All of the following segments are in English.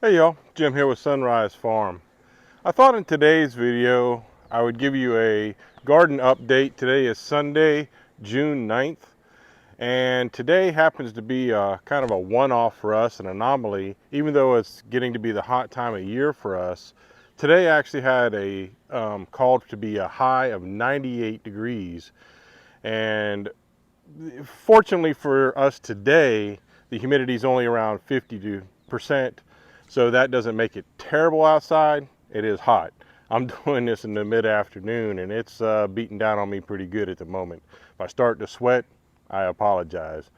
Hey y'all, Jim here with Sunrise Farm. I thought in today's video I would give you a garden update. Today is Sunday, June 9th, and today happens to be kind of a one-off for us, an anomaly. Even though it's getting to be the hot time of year for us, today actually had a called to be a high of 98 degrees. And fortunately for us today, the humidity is only around 50%. So that doesn't make it terrible outside. It is hot. I'm doing this in the mid-afternoon and it's beating down on me pretty good at the moment. If I start to sweat, I apologize.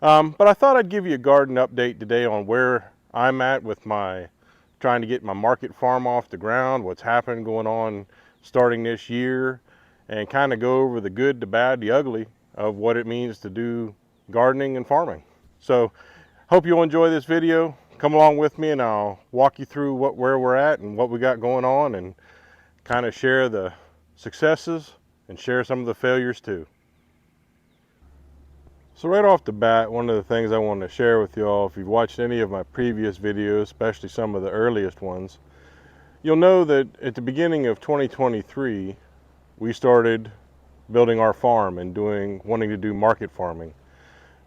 But I thought I'd give you a garden update today on where I'm at with my trying to get my market farm off the ground, what's happened going on starting this year, and kind of go over the good, the bad, the ugly of what it means to do gardening and farming. So hope you'll enjoy this video. Come along with me and I'll walk you through where we're at and what we got going on, and kind of share the successes and share some of the failures too. So right off the bat, one of the things I want to share with you all, if you've watched any of my previous videos, especially some of the earliest ones, you'll know that at the beginning of 2023, we started building our farm and wanting to do market farming.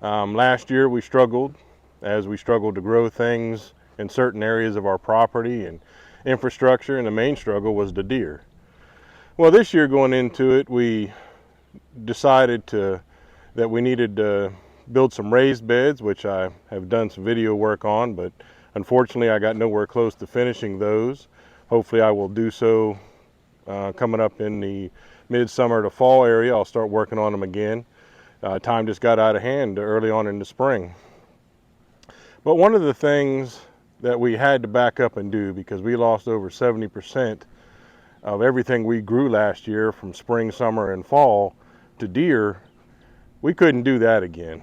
Last year we struggled to grow things in certain areas of our property and infrastructure, and the main struggle was the deer. Well, this year going into it, we decided that we needed to build some raised beds, which I have done some video work on, but unfortunately I got nowhere close to finishing those. Hopefully I will do so coming up in the midsummer to fall area. I'll start working on them again. Time just got out of hand early on in the spring. But one of the things that we had to back up and do, because we lost over 70% of everything we grew last year from spring, summer, and fall to deer, we couldn't do that again.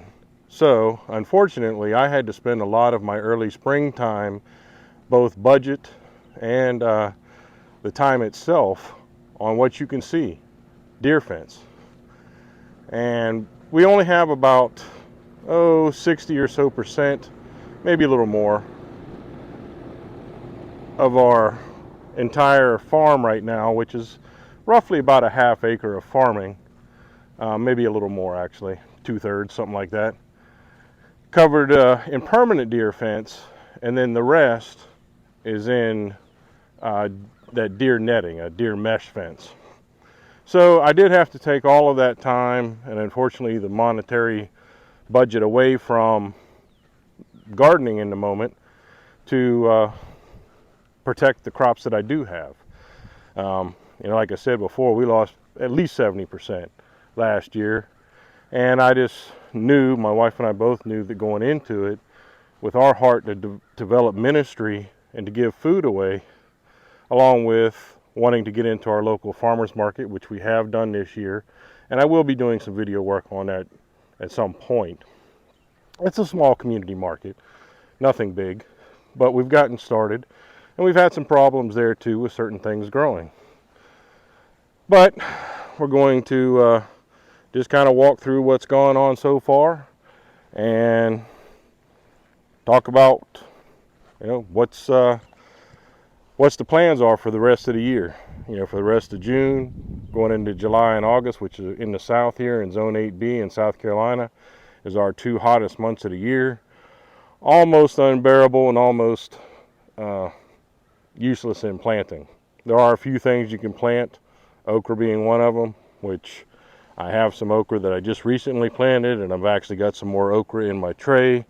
So unfortunately, I had to spend a lot of my early springtime, both budget and the time itself, on what you can see, deer fence. And we only have about 60 or so percent, maybe a little more, of our entire farm right now, which is roughly about a half acre of farming, maybe a little more actually, 2/3, something like that, covered in permanent deer fence, and then the rest is in that deer netting, a deer mesh fence. So I did have to take all of that time and unfortunately the monetary budget away from gardening in the moment to protect the crops that I do have. Like I said before, we lost at least 70% last year, and I just knew, my wife and I both knew, that going into it with our heart to develop ministry and to give food away, along with wanting to get into our local farmers market, which we have done this year, and I will be doing some video work on that at some point. It's a small community market, nothing big, but we've gotten started, and we've had some problems there too with certain things growing. But we're going to just kind of walk through what's gone on so far and talk about what's the plans are for the rest of the year. For the rest of June, going into July and August, which is in the south here in Zone 8B in South Carolina, is our two hottest months of the year. Almost unbearable and almost useless in planting. There are a few things you can plant, okra being one of them, which I have some okra that I just recently planted, and I've actually got some more okra in my tray,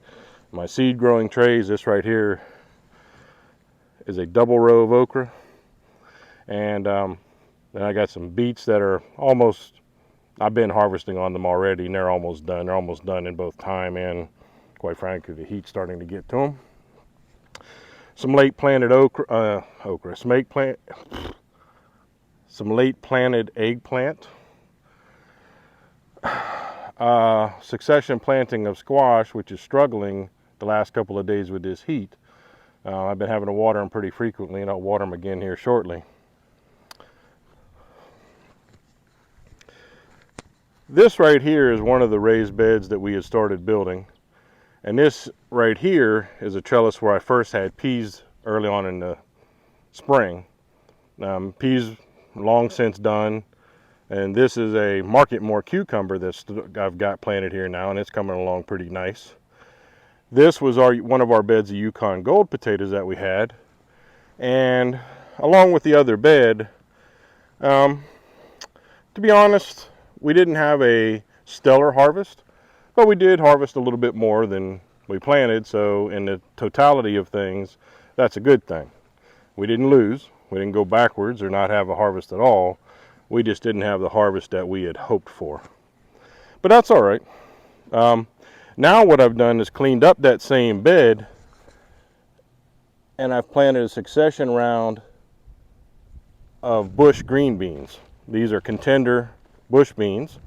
my seed growing trays. This right here is a double row of okra, and then I got some beets that are almost, I've been harvesting on them already, and they're almost done. They're almost done in both time and, quite frankly, the heat's starting to get to them. Some late planted some late planted eggplant. Succession planting of squash, which is struggling the last couple of days with this heat. I've been having to water them pretty frequently, and I'll water them again here shortly. This right here is one of the raised beds that we had started building, and this right here is a trellis where I first had peas early on in the spring. Peas long since done, and this is a Market More cucumber that I've got planted here now, and it's coming along pretty nice. This was one of our beds of Yukon Gold potatoes that we had, and along with the other bed, to be honest, we didn't have a stellar harvest, but we did harvest a little bit more than we planted, so in the totality of things, that's a good thing. We didn't lose, we didn't go backwards or not have a harvest at all. We just didn't have the harvest that we had hoped for. But that's all right. Now what I've done is cleaned up that same bed, and I've planted a succession round of bush green beans. These are contender bush beans.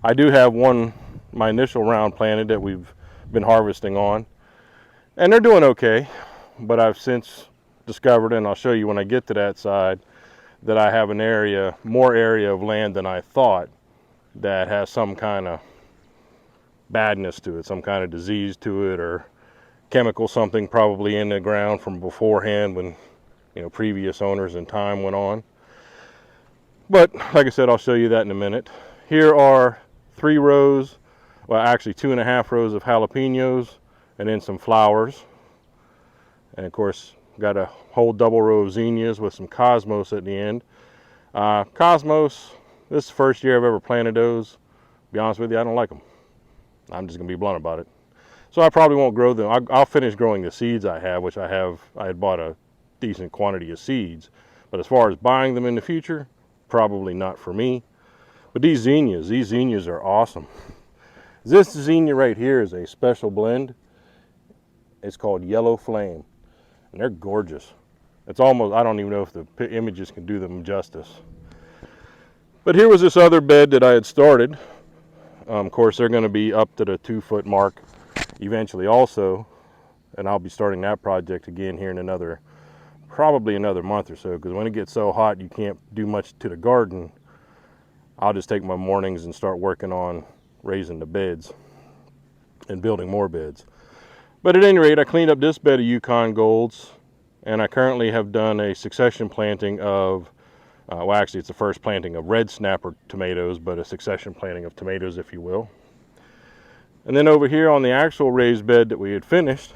I do have my initial round planted that we've been harvesting on, and they're doing okay, but I've since discovered, and I'll show you when I get to that side, that I have more area of land than I thought that has some kind of badness to it, some kind of disease to it, or chemical something probably in the ground from beforehand when previous owners and time went on. But like I said, I'll show you that in a minute. Here are 3 rows, well actually 2.5 rows of jalapenos, and then some flowers, and of course got a whole double row of zinnias with some cosmos at the end. Cosmos, this is the first year I've ever planted those. To be honest with you, I don't like them. I'm just gonna be blunt about it. So I probably won't grow them. I'll finish growing the seeds I have, which I had bought a decent quantity of seeds. But as far as buying them in the future, probably not for me. But these zinnias are awesome. This zinnia right here is a special blend. It's called Yellow Flame, and they're gorgeous. It's almost, I don't even know if the images can do them justice. But here was this other bed that I had started. Of course, they're going to be up to the 2-foot mark eventually also, and I'll be starting that project again here in probably another month or so, because when it gets so hot you can't do much to the garden. I'll just take my mornings and start working on raising the beds and building more beds. But at any rate, I cleaned up this bed of Yukon Golds, and I currently have done a succession planting of, well actually it's the first planting of red snapper tomatoes, but a succession planting of tomatoes, if you will. And then over here on the actual raised bed that we had finished,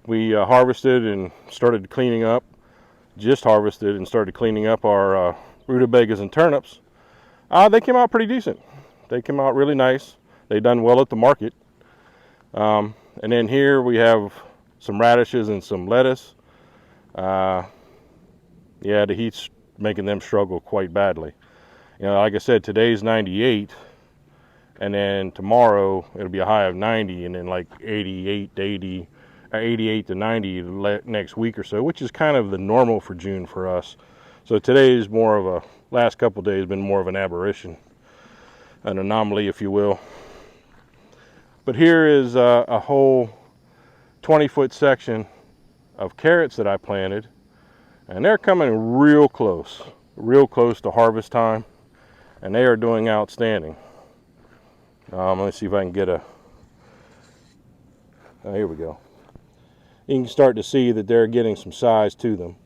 we harvested and started cleaning up, just harvested and started cleaning up our rutabagas and turnips. They came out pretty decent. They came out really nice. They done well at the market. And then here we have some radishes and some lettuce. Yeah, the heat's making them struggle quite badly. Like I said, today's 98, and then tomorrow it'll be a high of 90, and then like 88 to 90 next week or so, which is kind of the normal for June for us. So today is more of a, last couple of days been more of an aberration, an anomaly, if you will. But here is a whole 20-foot section of carrots that I planted, and they're coming real close to harvest time, and they are doing outstanding. Let me see if I can get here we go. You can start to see that they're getting some size to them.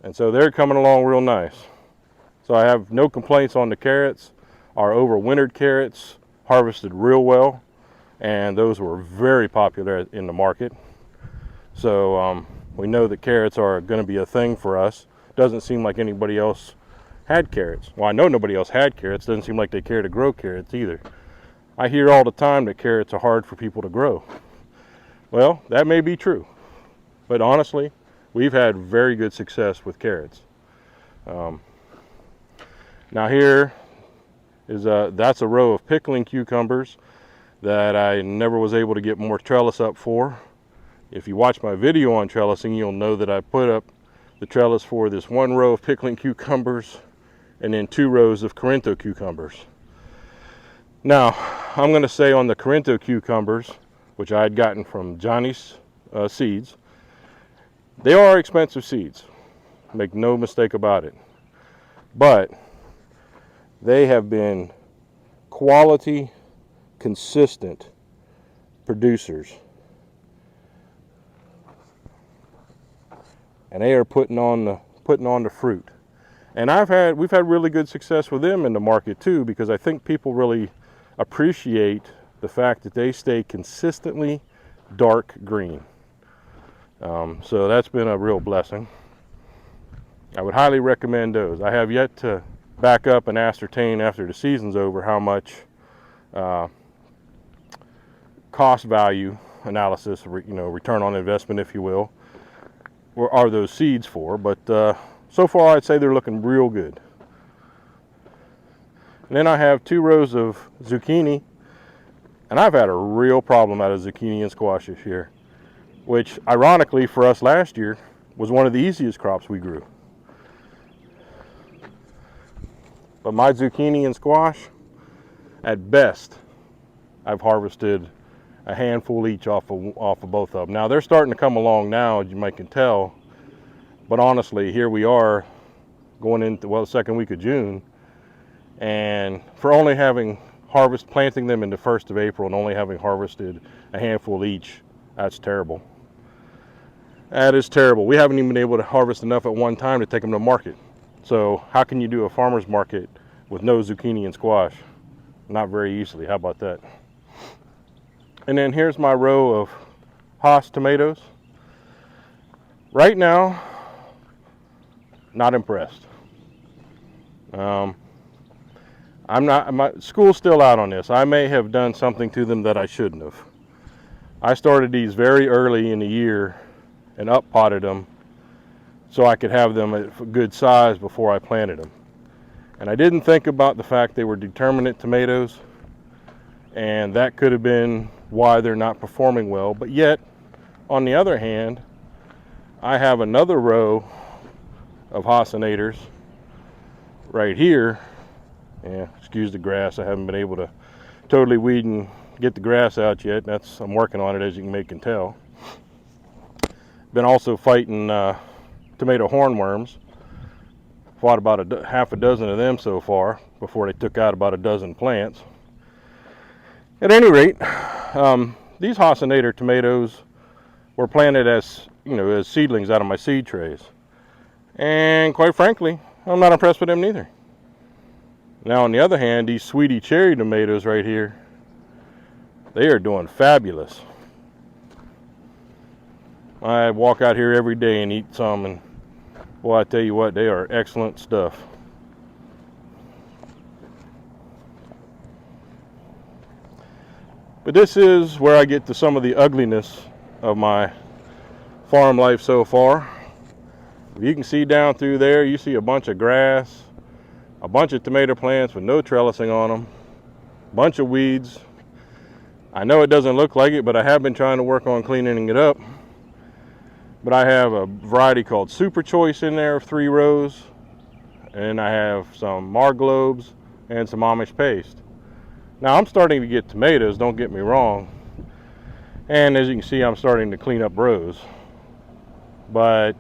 And so they're coming along real nice. So I have no complaints on the carrots. Our overwintered carrots harvested real well, and those were very popular in the market. So we know that carrots are going to be a thing for us. Doesn't seem like anybody else had carrots. Well, I know nobody else had carrots. Doesn't seem like they care to grow carrots either. I hear all the time that carrots are hard for people to grow. Well, that may be true, but honestly, we've had very good success with carrots. Now here is that's a row of pickling cucumbers that I never was able to get more trellis up for. If you watch my video on trellising, you'll know that I put up the trellis for this 1 row of pickling cucumbers and then 2 rows of Corinto cucumbers. Now, I'm going to say on the Corinto cucumbers, which I had gotten from Johnny's seeds, they are expensive seeds. Make no mistake about it. But they have been quality, consistent producers. And they are putting on the fruit. And we've had really good success with them in the market too, because I think people really appreciate the fact that they stay consistently dark green. So that's been a real blessing. I would highly recommend those. I have yet to back up and ascertain after the season's over how much cost value analysis, return on investment, if you will, are those seeds for. But so far I'd say they're looking real good. And then I have 2 rows of zucchini, and I've had a real problem out of zucchini and squash this year, which ironically for us last year was one of the easiest crops we grew. But my zucchini and squash, at best, I've harvested a handful each off of both of them. Now they're starting to come along now, as you might can tell, but honestly, here we are going into, the second week of June, and for only having planting them in the 1st of April and only having harvested a handful each, that's terrible. That is terrible. We haven't even been able to harvest enough at one time to take them to market. So how can you do a farmer's market with no zucchini and squash? Not very easily. How about that? And then here's my row of Hass tomatoes. Right now, not impressed. My school's still out on this. I may have done something to them that I shouldn't have. I started these very early in the year and up potted them so I could have them at a good size before I planted them. And I didn't think about the fact they were determinate tomatoes, and that could have been why they're not performing well. But yet, on the other hand, I have another row of Hassinators right here. Yeah, excuse the grass. I haven't been able to totally weed and get the grass out yet. I'm working on it, as you can tell. Been also fighting tomato hornworms. Fought about half a dozen of them so far before they took out about a dozen plants. At any rate, these Hassinator tomatoes were planted as seedlings out of my seed trays, and quite frankly, I'm not impressed with them neither. Now, on the other hand, these sweetie cherry tomatoes right here, they are doing fabulous. I walk out here every day and eat some, and boy, I tell you what, they are excellent stuff. But this is where I get to some of the ugliness of my farm life so far. If you can see down through there, you see a bunch of grass, a bunch of tomato plants with no trellising on them, a bunch of weeds. I know it doesn't look like it, but I have been trying to work on cleaning it up. But I have a variety called Super Choice in there of 3 rows, and I have some Marglobes and some Amish paste. Now I'm starting to get tomatoes, don't get me wrong, and as you can see, I'm starting to clean up rows, but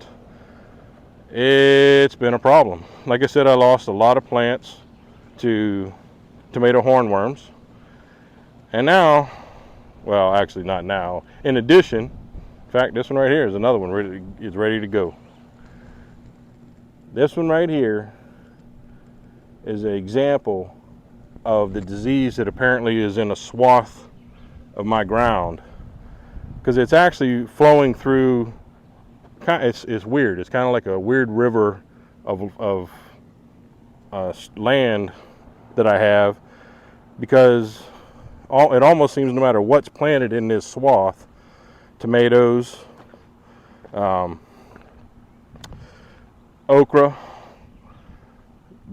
it's been a problem. Like I said, I lost a lot of plants to tomato hornworms, and now, well, actually not now, in addition, in fact, this one right here is another one ready to go. This one right here is an example of the disease that apparently is in a swath of my ground, because it's actually flowing through. It's weird. It's kind of like a weird river of land that I have, because it almost seems no matter what's planted in this swath, tomatoes, okra,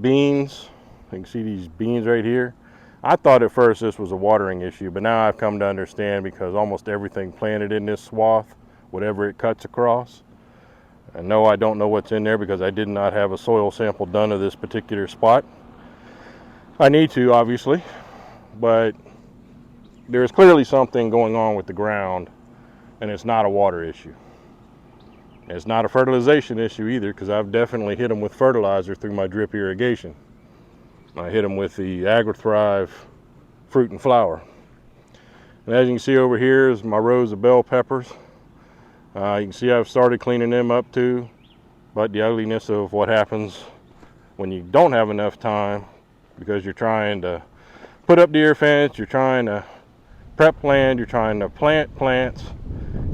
beans. You can see these beans right here. I thought at first this was a watering issue, but now I've come to understand, because almost everything planted in this swath, whatever it cuts across, and no, I don't know what's in there because I did not have a soil sample done of this particular spot. I need to, obviously, but there's clearly something going on with the ground, and it's not a water issue. It's not a fertilization issue either, because I've definitely hit them with fertilizer through my drip irrigation. I hit them with the AgriThrive fruit and flower. And as you can see over here is my rows of bell peppers. You can see I've started cleaning them up too, but the ugliness of what happens when you don't have enough time because you're trying to put up deer fence, you're trying to prep land, you're trying to plant plants,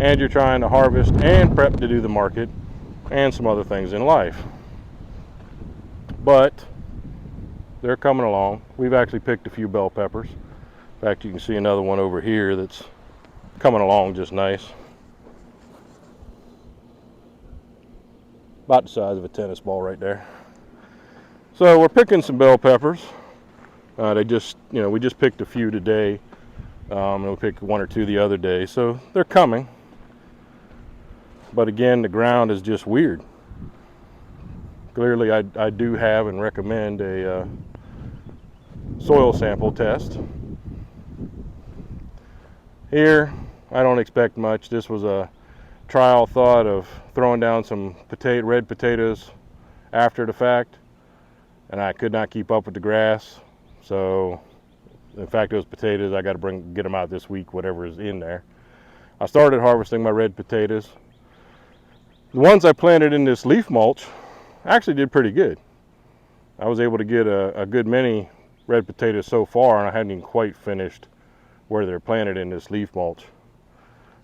and you're trying to harvest and prep to do the market and some other things in life. But they're coming along. We've actually picked a few bell peppers. In fact, you can see another one over here that's coming along just nice. About the size of a tennis ball right there. So we're picking some bell peppers. We just picked a few today. And we picked one or two the other day. So they're coming. But again, the ground is just weird. Clearly, I do have and recommend a soil sample test. Here, I don't expect much. This was a trial thought of throwing down some red potatoes after the fact, and I could not keep up with the grass. So, in fact, those potatoes I got to get them out this week, whatever is in there. I started harvesting my red potatoes. The ones I planted in this leaf mulch actually did pretty good. I was able to get a good many red potatoes so far, and I hadn't even quite finished where they're planted in this leaf mulch.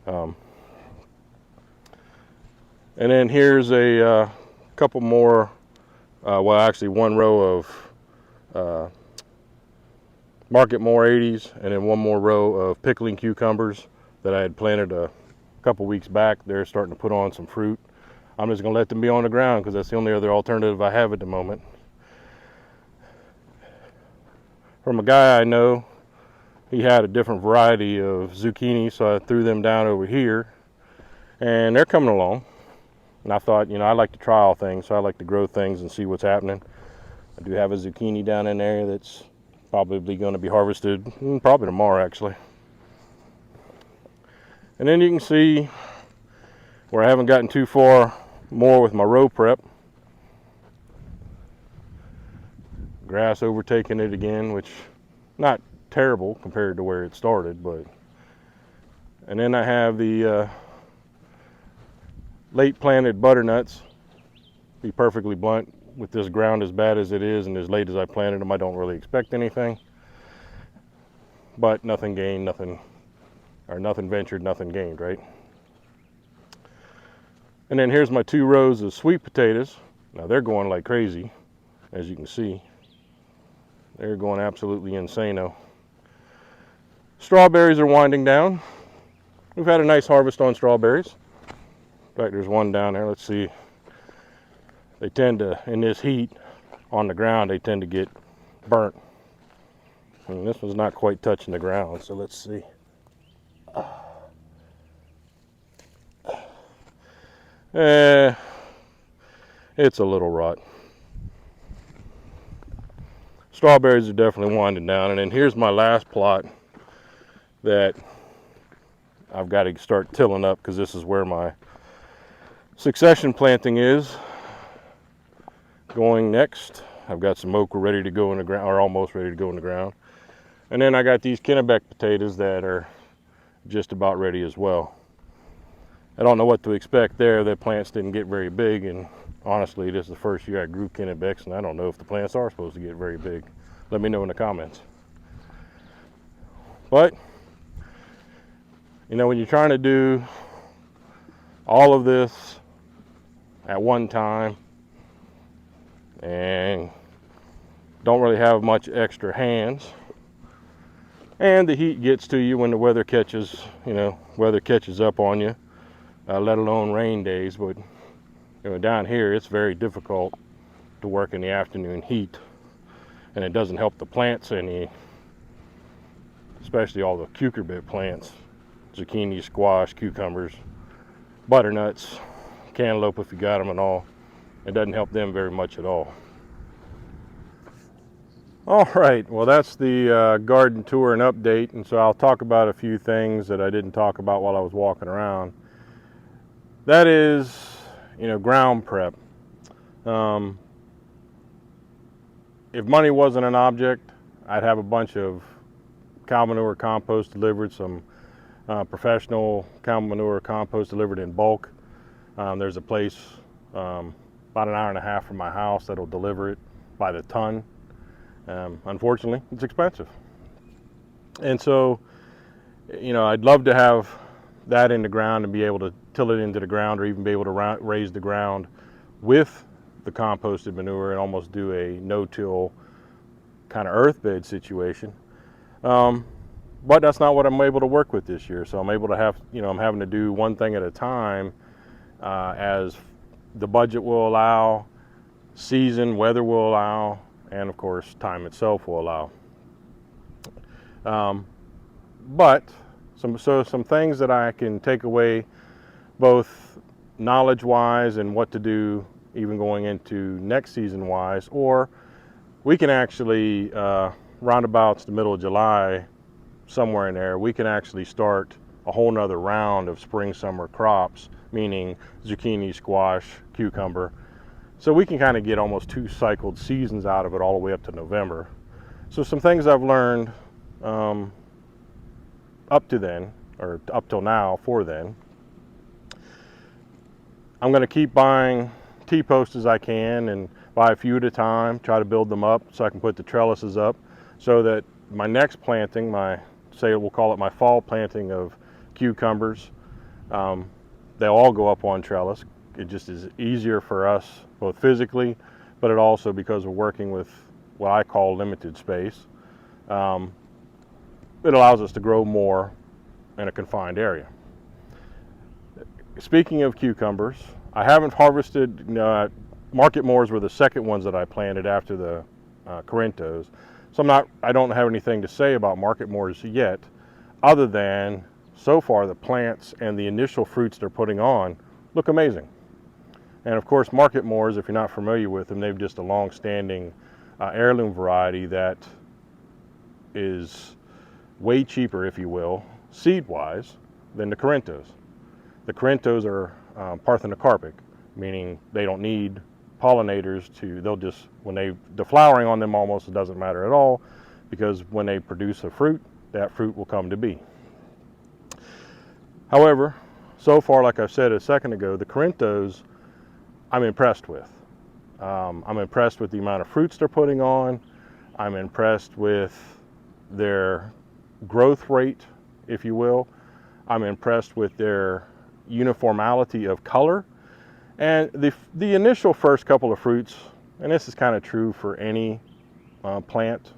And then here's a couple more, actually one row of Market More 80s, and then one more row of pickling cucumbers that I had planted a couple weeks back. They're starting to put on some fruit. I'm just going to let them be on the ground because that's the only other alternative I have at the moment. From a guy I know, he had a different variety of zucchini, so I threw them down over here, and they're coming along. And I thought, I like to try all things, so I like to grow things and see what's happening. I do have a zucchini down in there that's probably going to be harvested probably tomorrow, actually. And then you can see where I haven't gotten too far more with my row prep. Grass overtaking it again, which not terrible compared to where it started, but. And then I have the late planted butternuts. Be perfectly blunt, with this ground as bad as it is and as late as I planted them, I don't really expect anything. But nothing gained, nothing ventured, nothing gained, right? And then here's my 2 rows of sweet potatoes. Now they're going like crazy, as you can see. They're going absolutely insane-o. Strawberries are winding down. We've had a nice harvest on strawberries. In fact, there's one down there. Let's see. They tend to, in this heat on the ground, they tend to get burnt. And this one's not quite touching the ground, so let's see. It's a little rot. Strawberries are definitely winding down. And then here's my last plot that I've got to start tilling up because this is where my succession planting is going next. I've got some okra ready to go in the ground, or almost ready to go in the ground. And then I got these Kennebec potatoes that are just about ready as well. I don't know what to expect there. The plants didn't get very big, and honestly, this is the first year I grew Kennebecs, and I don't know if the plants are supposed to get very big. Let me know in the comments. But, when you're trying to do all of this at one time and don't really have much extra hands, and the heat gets to you when the weather catches up on you, let alone rain days. But down here it's very difficult to work in the afternoon heat, and it doesn't help the plants any, especially all the cucurbit plants, zucchini, squash, cucumbers, butternuts, cantaloupe if you got them and all. It doesn't help them very much at all. All right, well, that's the garden tour and update, and so I'll talk about a few things that I didn't talk about while I was walking around. That is, ground prep. If money wasn't an object, I'd have a bunch of cow manure compost delivered, some professional cow manure compost delivered in bulk. There's a place about an hour and a half from my house that'll deliver it by the ton. Unfortunately, it's expensive. And so, I'd love to have that in the ground and be able to till it into the ground, or even be able to raise the ground with the composted manure and almost do a no-till kind of earth bed situation. But that's not what I'm able to work with this year. So I'm able to have, I'm having to do one thing at a time as the budget will allow, season, weather will allow, and of course time itself will allow. But some things that I can take away, both knowledge-wise and what to do even going into next season-wise, or we can actually, roundabouts the middle of July, somewhere in there, we can actually start a whole nother round of spring summer crops, meaning zucchini, squash, cucumber. So we can kind of get almost 2 cycled seasons out of it all the way up to November. So some things I've learned up to then, or up till now for then. I'm going to keep buying T-posts as I can and buy a few at a time, try to build them up so I can put the trellises up, so that my next planting, we'll call it my fall planting of cucumbers, they'll all go up on trellis. It just is easier for us, both physically, but it also, because we're working with what I call limited space, it allows us to grow more in a confined area. Speaking of cucumbers, I haven't harvested, Market Moors were the second ones that I planted after the Corinthos. So I don't have anything to say about Market Moors yet, other than so far the plants and the initial fruits they're putting on look amazing. And of course, Market Moors, if you're not familiar with them, they've just a long-standing heirloom variety that is way cheaper, if you will, seed-wise, than the Corinthos. The Corinthos are parthenocarpic, meaning they don't need pollinators the flowering on them almost doesn't matter at all, because when they produce a fruit, that fruit will come to be. However, so far, like I said a second ago, the Corinthos I'm impressed with. I'm impressed with the amount of fruits they're putting on. I'm impressed with their growth rate, if you will. I'm impressed with their uniformity of color. And the initial first couple of fruits, and this is kind of true for any plant,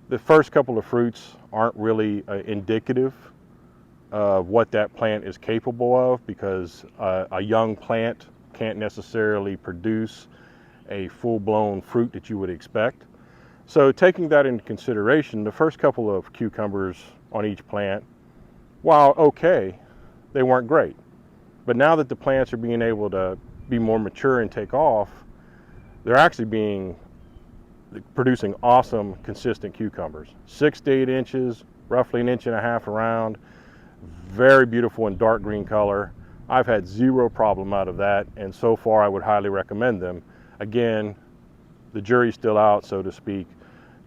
the first couple of fruits aren't really indicative of what that plant is capable of, because a young plant can't necessarily produce a full-blown fruit that you would expect. So taking that into consideration, the first couple of cucumbers on each plant, while okay, they weren't great. But now that the plants are being able to be more mature and take off, they're actually producing awesome, consistent cucumbers. 6 to 8 inches, roughly 1.5 inches around, very beautiful and dark green color. I've had zero problem out of that, and so far I would highly recommend them. Again, the jury's still out, so to speak,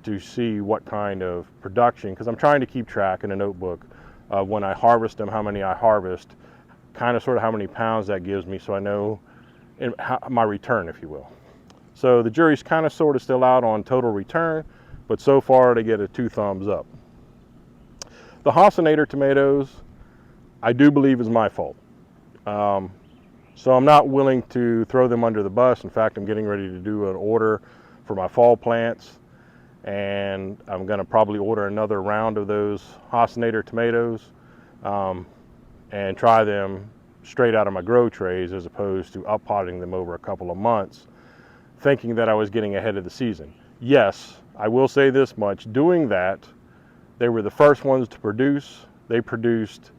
to see what kind of production, because I'm trying to keep track in a notebook of when I harvest them, how many I harvest, kind of sort of how many pounds that gives me, so I know my return, if you will. So the jury's kind of sort of still out on total return, but so far they get a 2 thumbs up. The Hossinator tomatoes, I do believe is my fault. So I'm not willing to throw them under the bus. In fact, I'm getting ready to do an order for my fall plants, and I'm going to probably order another round of those Hossinator tomatoes and try them straight out of my grow trays, as opposed to up-potting them over a couple of months, thinking that I was getting ahead of the season. Yes, I will say this much. Doing that, they were the first ones to produce. They produced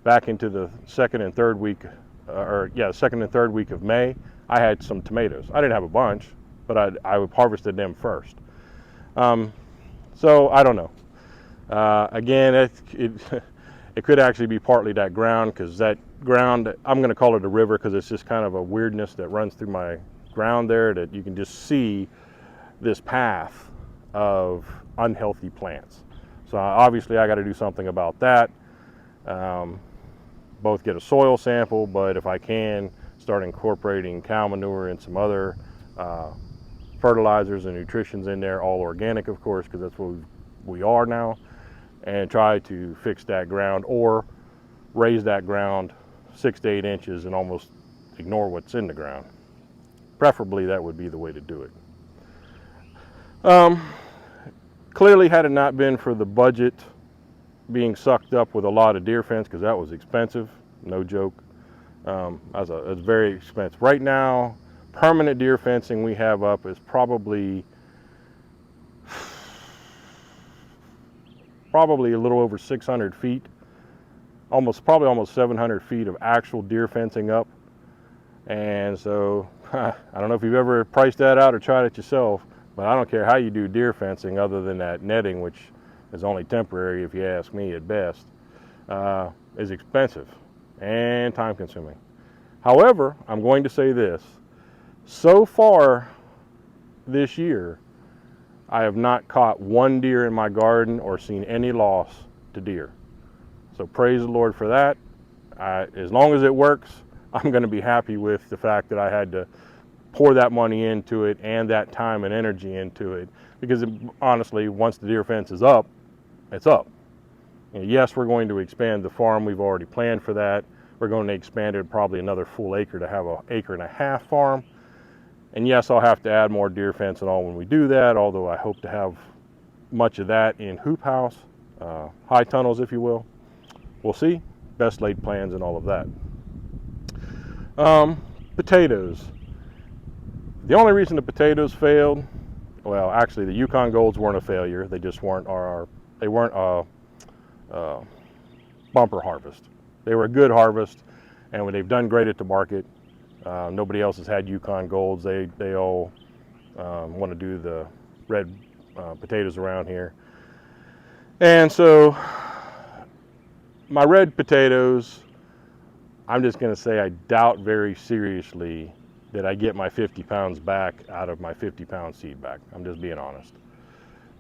back into the second and third week of May. I had some tomatoes. I didn't have a bunch, but I harvested them first. So I don't know. Again, it could actually be partly that ground, because that ground, I'm going to call it a river because it's just kind of a weirdness that runs through my ground there, that you can just see this path of unhealthy plants. So obviously I got to do something about that. Both get a soil sample, but if I can, start incorporating cow manure and some other fertilizers and nutritions in there, all organic, of course, because that's what we are now, and try to fix that ground or raise that ground 6 to 8 inches and almost ignore what's in the ground. Preferably, that would be the way to do it. Clearly, had it not been for the budget being sucked up with a lot of deer fence, because that was expensive, no joke. It's very expensive. Right now, permanent deer fencing we have up is probably a little over 600 feet, probably almost 700 feet of actual deer fencing up. And so I don't know if you've ever priced that out or tried it yourself, but I don't care how you do deer fencing other than that netting, which is only temporary if you ask me at best, is expensive and time consuming. However, I'm going to say this. So far this year, I have not caught one deer in my garden or seen any loss to deer. So praise the Lord for that. As long as it works, I'm going to be happy with the fact that I had to pour that money into it and that time and energy into it, because honestly, once the deer fence is up, it's up. And yes, we're going to expand the farm. We've already planned for that. We're going to expand it probably another full acre to have an 1.5 acre farm. And yes, I'll have to add more deer fence and all when we do that, although I hope to have much of that in hoop house, high tunnels, if you will. We'll see. Best laid plans and all of that. Potatoes. The only reason the potatoes failed, well, actually the Yukon Golds weren't a failure. They just weren't they weren't a bumper harvest. They were a good harvest, and when they've done great at the market. Nobody else has had Yukon Golds. They all want to do the red potatoes around here. And so my red potatoes, I'm just going to say I doubt very seriously that I get my 50 pounds back out of my 50-pound seed back. I'm just being honest.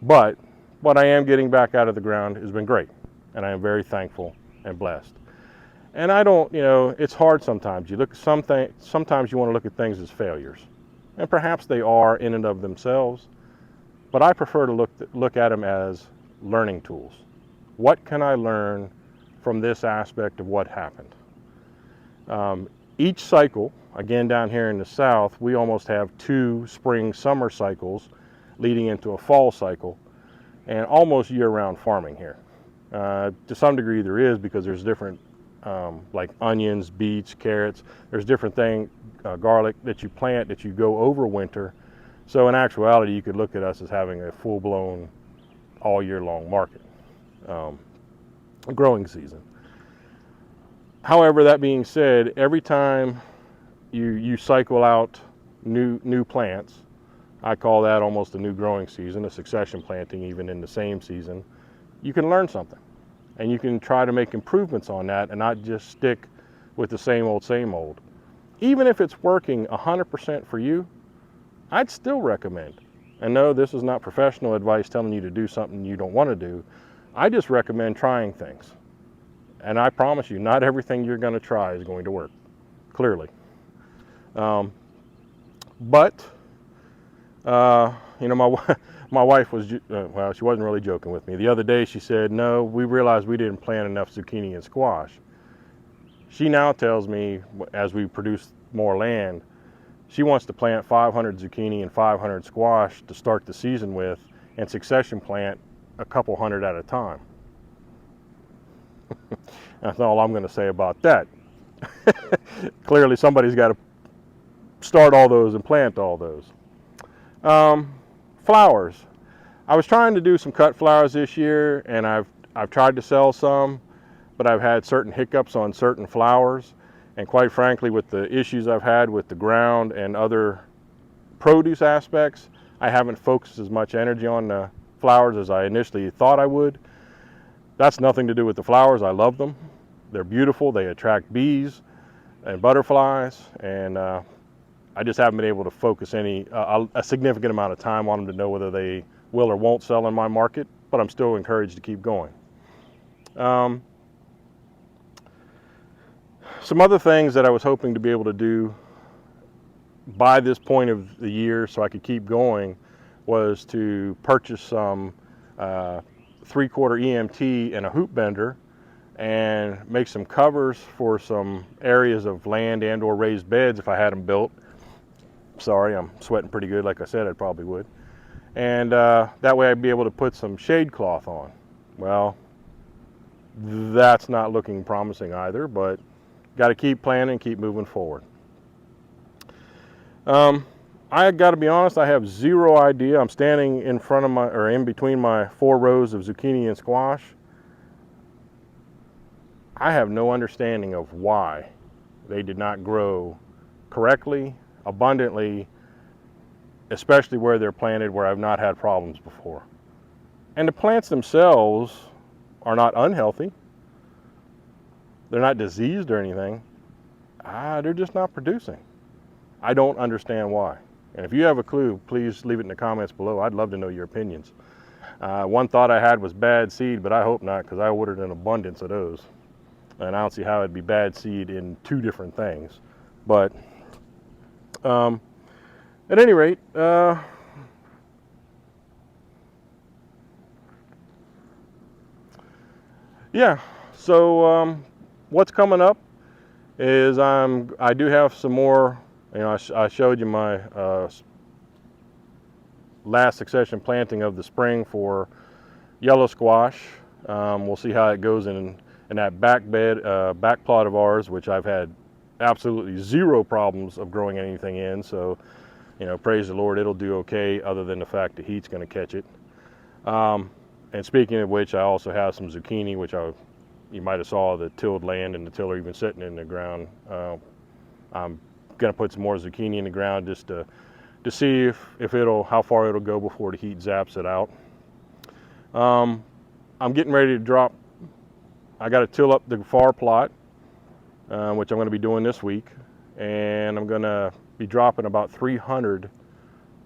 But what I am getting back out of the ground has been great, and I am very thankful and blessed. And I don't, it's hard sometimes. Sometimes you want to look at things as failures, and perhaps they are in and of themselves, but I prefer to look at them as learning tools. What can I learn from this aspect of what happened? Each cycle, again down here in the south, we almost have 2 spring-summer cycles leading into a fall cycle, and almost year-round farming here. To some degree there is, because there's different like onions, beets, carrots. There's different things, garlic that you plant that you go over winter. So in actuality, you could look at us as having a full-blown, all-year-long market, growing season. However, that being said, every time you cycle out new plants, I call that almost a new growing season, a succession planting even in the same season, you can learn something. And you can try to make improvements on that and not just stick with the same old. Even if it's working 100% for you, I'd still recommend. And no, this is not professional advice telling you to do something you don't want to do. I just recommend trying things. And I promise you, not everything you're going to try is going to work, clearly. My wife was, well, she wasn't really joking with me. The other day she said, no, we realized we didn't plant enough zucchini and squash. She now tells me, as we produce more land, she wants to plant 500 zucchini and 500 squash to start the season with, and succession plant a couple hundred at a time. That's all I'm going to say about that. Clearly somebody's got to start all those and plant all those. Flowers. I was trying to do some cut flowers this year, and I've tried to sell some, but I've had certain hiccups on certain flowers, and quite frankly, with the issues I've had with the ground and other produce aspects, I haven't focused as much energy on the flowers as I initially thought I would. That's nothing to do with the flowers. I love them. They're beautiful. They attract bees and butterflies, and I just haven't been able to focus a significant amount of time on them to know whether they will or won't sell in my market, but I'm still encouraged to keep going. Some other things that I was hoping to be able to do by this point of the year so I could keep going was to purchase some 3/4 EMT and a hoop bender and make some covers for some areas of land and or raised beds if I had them built. Sorry, I'm sweating pretty good, like I said I probably would. And that way I'd be able to put some shade cloth on. Well, that's not looking promising either, but got to keep planning and keep moving forward. I got to be honest, I have zero idea. I'm standing in front of my, or in between my 4 rows of zucchini and squash. I have no understanding of why they did not grow correctly, abundantly, especially where they're planted where I've not had problems before. And the plants themselves are not unhealthy. They're not diseased or anything. They're just not producing. I don't understand why. And if you have a clue, please leave it in the comments below. I'd love to know your opinions. One thought I had was bad seed, but I hope not, because I ordered an abundance of those. And I don't see how it'd be bad seed in 2 different things. But at any rate, yeah, so what's coming up is I do have some more. You know, I showed you my last succession planting of the spring for yellow squash. We'll see how it goes in that back plot of ours, which I've had absolutely zero problems of growing anything in. So, you know, praise the Lord, it'll do okay, other than the fact the heat's going to catch it. And speaking of which, I also have some zucchini, which you might have saw the tilled land and the tiller even sitting in the ground. I'm going to put some more zucchini in the ground just to see if how far it'll go before the heat zaps it out. I'm getting ready to drop. I got to till up the far plot, which I'm going to be doing this week, and I'm going to be dropping about 300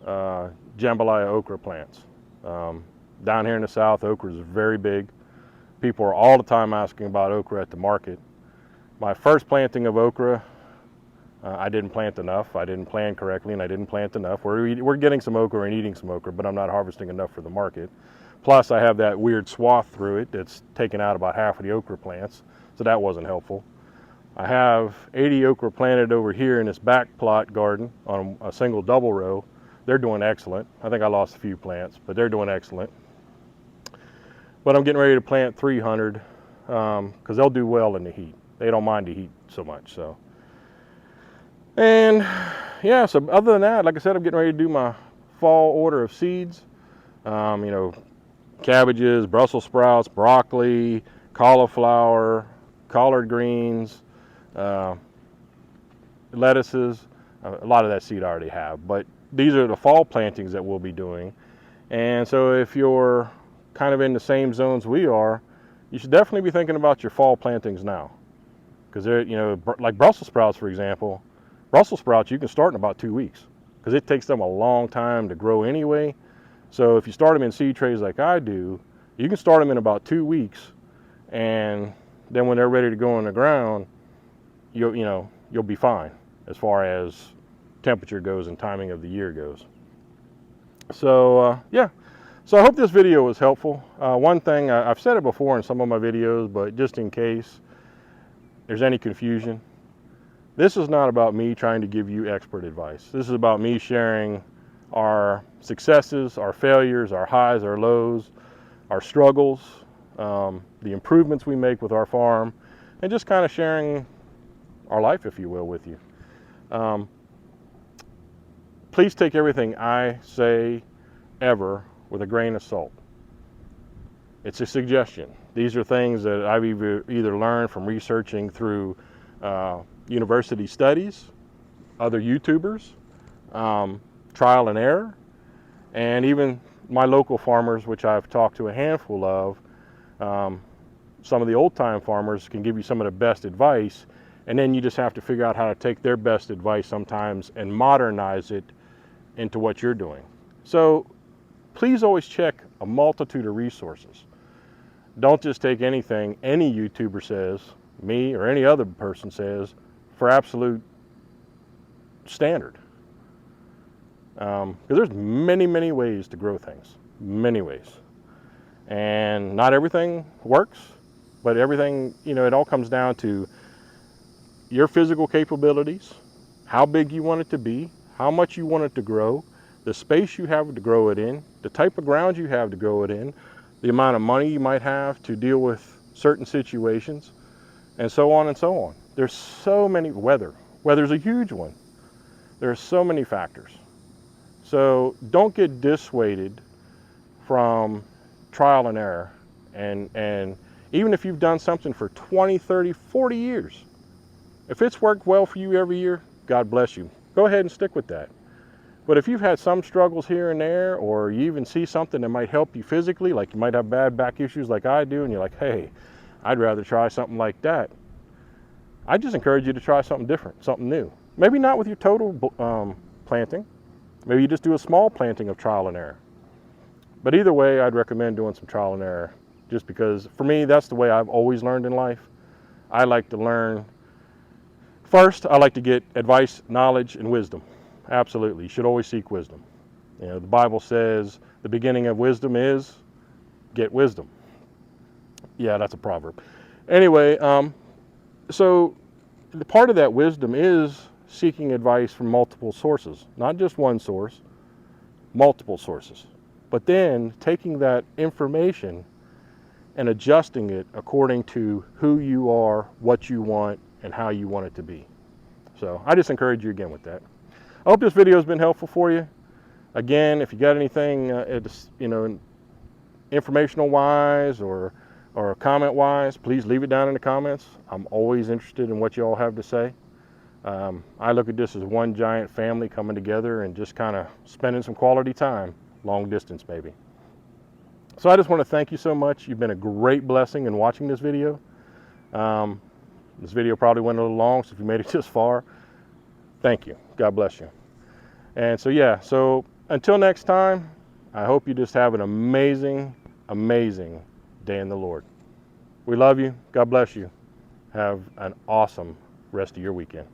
jambalaya okra plants. Down here in the south, okra is very big. People are all the time asking about okra at the market. My first planting of okra, I didn't plant enough. I didn't plan correctly, and I didn't plant enough. We're getting some okra and eating some okra, but I'm not harvesting enough for the market. Plus, I have that weird swath through it that's taken out about half of the okra plants, so that wasn't helpful. I have 80 okra planted over here in this back plot garden on a single double row. They're doing excellent. I think I lost a few plants, but they're doing excellent. But I'm getting ready to plant 300 because they'll do well in the heat. They don't mind the heat so much. So, and yeah, so other than that, like I said, I'm getting ready to do my fall order of seeds. You know, cabbages, Brussels sprouts, broccoli, cauliflower, collard greens, lettuces. A lot of that seed I already have, but these are the fall plantings that we'll be doing. And so if you're kind of in the same zones we are, you should definitely be thinking about your fall plantings now. Because they're, you know, like Brussels sprouts, for example, Brussels sprouts you can start in about 2 weeks because it takes them a long time to grow anyway. So if you start them in seed trays like I do, you can start them in about 2 weeks, and then when they're ready to go in the ground, you'll be fine as far as temperature goes and timing of the year goes. So yeah, so I hope this video was helpful. One thing, I've said it before in some of my videos, but just in case there's any confusion, this is not about me trying to give you expert advice. This is about me sharing our successes, our failures, our highs, our lows, our struggles, the improvements we make with our farm, and just kind of sharing our life, if you will, with you. Please take everything I say ever with a grain of salt. It's a suggestion. These are things that I've either learned from researching through university studies, other YouTubers, trial and error, and even my local farmers, which I've talked to a handful of. Some of the old-time farmers can give you some of the best advice, and then you just have to figure out how to take their best advice sometimes and modernize it into what you're doing. So please always check a multitude of resources. Don't just take anything any YouTuber says, me or any other person says for absolute standard. Because there's many ways to grow things, many ways. And not everything works, but everything, you know, it all comes down to your physical capabilities, how big you want it to be, how much you want it to grow, the space you have to grow it in, the type of ground you have to grow it in, the amount of money you might have to deal with certain situations, and so on and so on. There's so many, weather's a huge one. There's so many factors. So don't get dissuaded from trial and error. And even if you've done something for 20, 30, 40 years, if it's worked well for you every year, God bless you. Go ahead and stick with that. But if you've had some struggles here and there, or you even see something that might help you physically, like you might have bad back issues like I do, and you're like, hey, I'd rather try something like that, I just encourage you to try something different, something new. Maybe not with your total planting. Maybe you just do a small planting of trial and error. But either way, I'd recommend doing some trial and error, just because for me, that's the way I've always learned in life. I like to learn. First, I like to get advice, knowledge, and wisdom. Absolutely, you should always seek wisdom. You know, the Bible says the beginning of wisdom is get wisdom. Yeah, that's a proverb. Anyway, so the part of that wisdom is seeking advice from multiple sources, not just one source, multiple sources. But then taking that information and adjusting it according to who you are, what you want, and how you want it to be. So I just encourage you again with that. I hope this video has been helpful for you. Again, if you got anything, you know, informational wise or comment wise, please leave it down in the comments. I'm always interested in what you all have to say. I look at this as one giant family coming together and just kind of spending some quality time, long distance maybe. So I just want to thank you so much. You've been a great blessing in watching this video. This video probably went a little long, so if you made it this far, thank you. God bless you. And so yeah, so until next time, I hope you just have an amazing, amazing day in the Lord. We love you. God bless you. Have an awesome rest of your weekend.